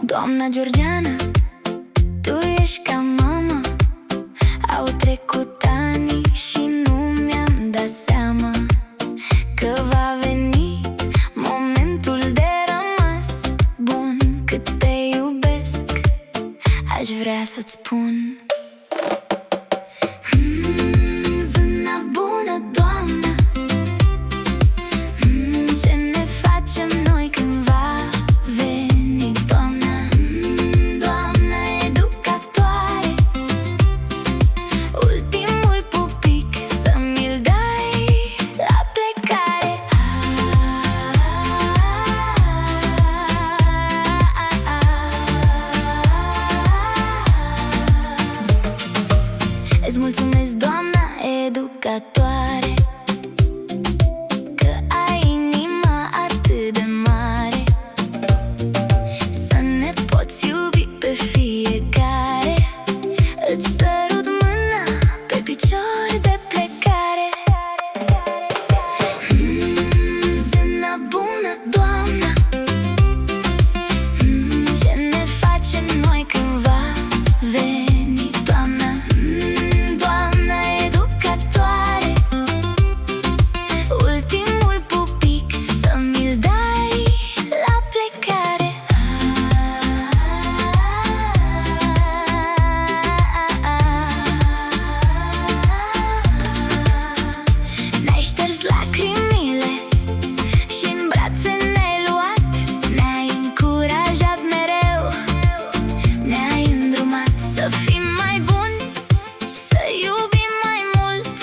Doamna Georgiana, tu ești ca mama. Au trecut ani și nu mi-am dat seama că va veni momentul de rămas bun. Cât te iubesc, aș vrea să-ți spun. Zâna bună, Doamnă, ce ne facem noi când va veni toamna? Doamnă educatoare, ultimul pupic să mi-l dai la plecare. Îți mulțumesc, doamna educatoare, că ai inima atât de mare, să ne poți iubi pe fiecare. Îți sărut mâna pe picior de plecare. Zâna bună, Doamna, ce ne facem noi când va veni toamna? Doamna educatoare, ultimul pupic să mi-l dai la plecare. Ne-ai șters lacrimile și-n brațe ne-ai luat, ne-ai încurajat mereu, ne-ai îndrumat să fim mai buni, să iubim mai mult.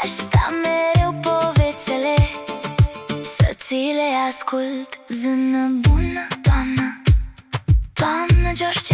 Aș sta mereu povețele să ți le ascult. Zână bună, Doamnă, Doamnă Georgiana.